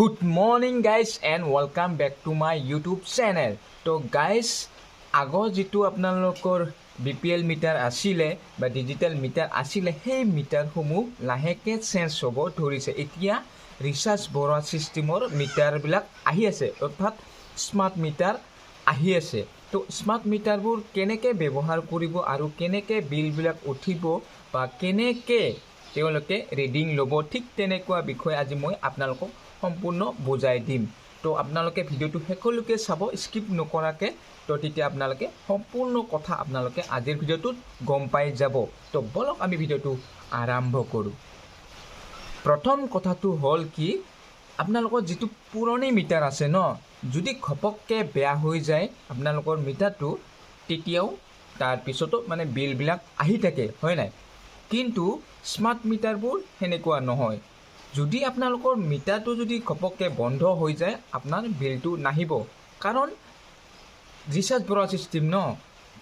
Good morning guys and welcome back to my YouTube channel. তো guys আগৰ যেটো আপোনালোকৰ BPL মিটাৰ আছিলে বা ডিজিটেল মিটাৰ আছিলে সেই মিটাৰসমূহ লাহেকে চেঞ্জ হ'ব ধৰিছে। এতিয়া ৰিচাৰ্জ ভৰোৱা সিস্টেমৰ মিটাৰবিলাক আহি আছে, অৰ্থাৎ স্মাৰ্ট মিটাৰ আহি আছে। তো স্মাৰ্ট মিটাৰবোৰ কেনেকৈ ব্যৱহাৰ কৰিব আৰু কেনেকৈ বিলবিলাক উঠিব বা কেনেকৈ তেওঁলোকে ৰিডিং ল'ব, ঠিক তেনেকুৱা বিষয়ে আজি মই আপোনালোকক সম্পূৰ্ণ বুজাই দিম। তো আপোনালোকে ভিডিঅ'টো শেষলৈকে চাব, স্কিপ নকৰাকৈ। তো তেতিয়া আপোনালোকে সম্পূৰ্ণ কথা আপোনালোকে আজিৰ ভিডিঅ'টোত গম পাই যাব। তো বলক আমি ভিডিঅ'টো আৰম্ভ কৰোঁ। প্ৰথম কথাটো হ'ল কি, আপোনালোকৰ যিটো পুৰণি মিটাৰ আছে ন, যদি ঘপককৈ বেয়া হৈ যায় আপোনালোকৰ মিটাৰটো, তেতিয়াও তাৰপিছতো মানে বিলবিলাক আহি থাকে, হয় নাই? কিন্তু স্মাৰ্ট মিটাৰবোৰ সেনেকুৱা নহয়। যদি আপোনালোকৰ মিটাৰটো যদি ঘপককৈ বন্ধ হৈ যায় আপোনাৰ বিলটো নাহিব, কাৰণ ৰিচাৰ্জ ভৰোৱা চিষ্টেম ন,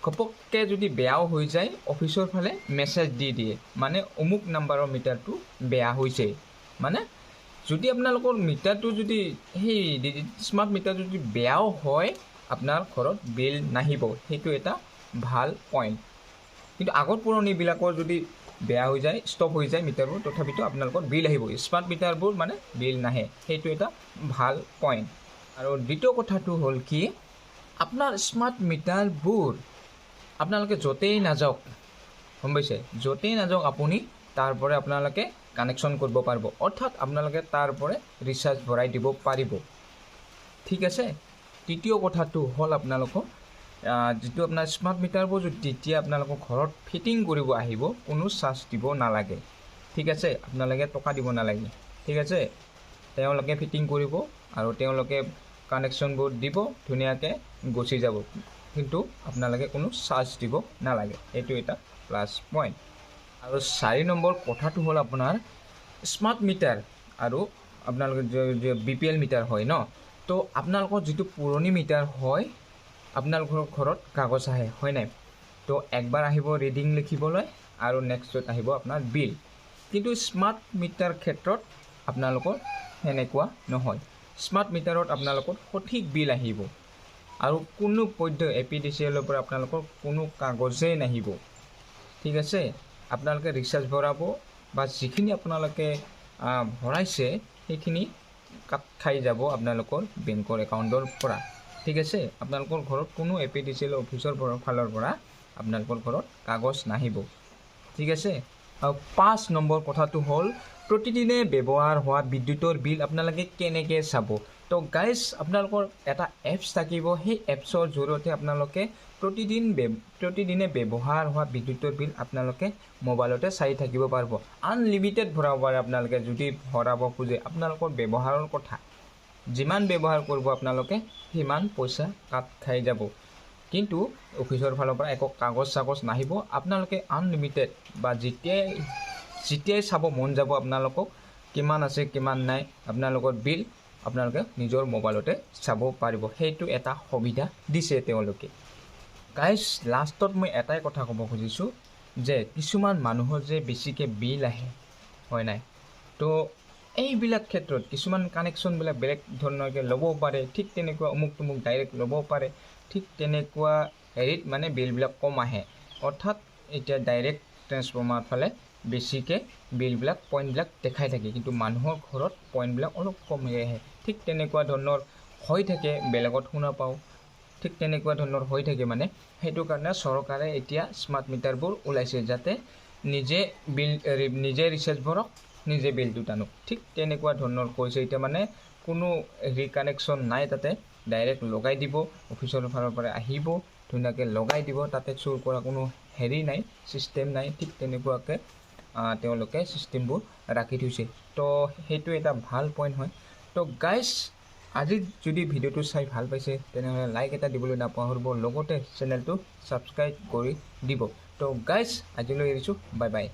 ঘপককৈ যদি বেয়াও হৈ যায় অফিচৰ ফালে মেছেজ দি দিয়ে, মানে অমুক নাম্বাৰৰ মিটাৰটো বেয়া হৈছে। মানে যদি আপোনালোকৰ মিটাৰটো যদি সেই স্মাৰ্ট মিটাৰটো যদি বেয়াও হয় আপোনাৰ ঘৰত বিল নাহিব, সেইটো এটা ভাল পইণ্ট। কিন্তু আগৰ পুৰণিবিলাকৰ যদি বেয়া হৈ যায়, ষ্টপ হৈ যায় মিটাৰবোৰ, তথাপিতো আপোনালোকৰ বিল আহিব। স্মাৰ্ট মিটাৰবোৰ মানে বিল নাহে, সেইটো এটা ভাল পইণ্ট। আৰু দ্বিতীয় কথাটো হ'ল কি, আপোনাৰ স্মাৰ্ট মিটাৰবোৰ আপোনালোকে য'তেই নাযাওক, গম পাইছে, য'তেই নাযাওক আপুনি তাৰ পৰা আপোনালোকে কানেকশ্যন কৰিব পাৰিব, অৰ্থাৎ আপোনালোকে তাৰ পৰা ৰিচাৰ্জ ভৰাই দিব পাৰিব, ঠিক আছে। তৃতীয় কথাটো হ'ল আপোনালোকৰ যিটো আপোনাৰ স্মাৰ্ট মিটাৰবোৰ যেতিয়া আপোনালোকৰ ঘৰত ফিটিং কৰিব আহিব, কোনো চাৰ্জ দিব নালাগে, ঠিক আছে। আপোনালোকে টকা দিব নালাগে, ঠিক আছে। তেওঁলোকে ফিটিং কৰিব আৰু তেওঁলোকে কানেকশ্যনবোৰ দিব, ধুনীয়াকৈ গুচি যাব, কিন্তু আপোনালোকে কোনো চাৰ্জ দিব নালাগে, এইটো এটা প্লাছ পইণ্ট। আৰু 4 নম্বৰ কথাটো হ'ল আপোনাৰ স্মাৰ্ট মিটাৰ আৰু আপোনালোকৰ যে BPL মিটাৰ হয় ন, তো আপোনালোকৰ যিটো পুৰণি মিটাৰ হয় আপোনালোকৰ ঘৰত কাগজ আহে, হয় নাই? তো একবাৰ আহিব ৰিডিং লিখিবলৈ আৰু নেক্সটত আহিব আপোনাৰ বিল। কিন্তু স্মাৰ্ট মিটাৰ ক্ষেত্ৰত আপোনালোকৰ সেনেকুৱা নহয়। স্মাৰ্ট মিটাৰত আপোনালোকৰ সঠিক বিল আহিব আৰু কোনো APDCLৰ পৰা আপোনালোকৰ কোনো কাগজেই নাহিব, ঠিক আছে। আপোনালোকে ৰিচাৰ্জ ভৰাব বা যিখিনি আপোনালোকে ভৰাইছে সেইখিনি কাট খাই যাব আপোনালোকৰ বেংকৰ একাউণ্টৰ পৰা, ঠিক আছে। আপোনালোকৰ ঘৰত কোনো APDCL অফিচৰ ফালৰ পৰা আপোনালোকৰ ঘৰত কাগজ নাহিব, ঠিক আছে। আৰু 5 নম্বৰ কথাটো হ'ল প্ৰতিদিনে ব্যৱহাৰ হোৱা বিদ্যুতৰ বিল আপোনালোকে কেনেকৈ চাব। তো গাইজ আপোনালোকৰ এটা এপছ থাকিব, সেই এপছৰ জৰিয়তে আপোনালোকে প্ৰতিদিনে ব্যৱহাৰ হোৱা বিদ্যুতৰ বিল আপোনালোকে মোবাইলতে চাই থাকিব পাৰিব। আনলিমিটেড ভৰাব পাৰে আপোনালোকে যদি ভৰাব খোজে, আপোনালোকৰ ব্যৱহাৰৰ কথা। যিমান ব্যৱহাৰ কৰিব আপোনালোকে সিমান পইচা কাট খাই যাব, কিন্তু অফিচৰ ফালৰ পৰা একো কাগজ চাগজ নাহিব। আপোনালোকে আনলিমিটেড বা যেতিয়াই চাব মন যাব আপোনালোকক কিমান আছে কিমান নাই আপোনালোকৰ বিল, আপোনালোকে নিজৰ মোবাইলতে চাব পাৰিব, সেইটো এটা সুবিধা দিছে তেওঁলোকে। গাইজ লাষ্টত মই এটাই কথা ক'ব খুজিছোঁ যে কিছুমান মানুহৰ যে বেছিকৈ বিল আহে, হয় নাই? তো এইবিলাক ক্ষেত্ৰত কিছুমান কানেকশ্যনবিলাক বেলেগ ধৰণৰকৈ ল'ব পাৰে, ঠিক তেনেকুৱা অমুক তমুক ডাইৰেক্ট ল'ব পাৰে, ঠিক তেনেকুৱা হেৰিত মানে বিলবিলাক কম আহে। অৰ্থাৎ এতিয়া ডাইৰেক্ট ট্ৰেন্সফৰ্মাৰ ফালে বেছিকৈ বিলবিলাক পইণ্টবিলাক দেখাই থাকে, কিন্তু মানুহৰ ঘৰত পইণ্টবিলাক অলপ কমকৈ আহে। ঠিক তেনেকুৱা ধৰণৰ হৈ থাকে, বেলেগত শুনা পাওঁ, ঠিক তেনেকুৱা ধৰণৰ হৈ থাকে। মানে সেইটো কাৰণে চৰকাৰে এতিয়া স্মাৰ্ট মিটাৰবোৰ ওলাইছে, যাতে নিজে ৰিচাৰ্জ ভৰক, নিজে বিলটো টানক, ঠিক তেনেকুৱা ধৰণৰ কৈছে। এতিয়া মানে কোনো কানেকশ্যন নাই, তাতে ডাইৰেক্ট লগাই দিব, অফিচৰ ফালৰ পৰা আহিব ধুনীয়াকৈ লগাই দিব, তাতে চুৰ কৰা কোনো হেৰি নাই, ছিষ্টেম নাই। ঠিক তেনেকুৱাকৈ তেওঁলোকে ছিষ্টেমবোৰ ৰাখি থৈছে, তো সেইটো এটা ভাল পইণ্ট হয়। তো গাইজ আজি যদি ভিডিঅ'টো চাই ভাল পাইছে তেনেহ'লে লাইক এটা দিবলৈ নাপাহৰিব, লগতে চেনেলটো ছাবস্ক্ৰাইব কৰি দিব। তো গাইজ আজিলৈ এৰিছোঁ, বাই বাই।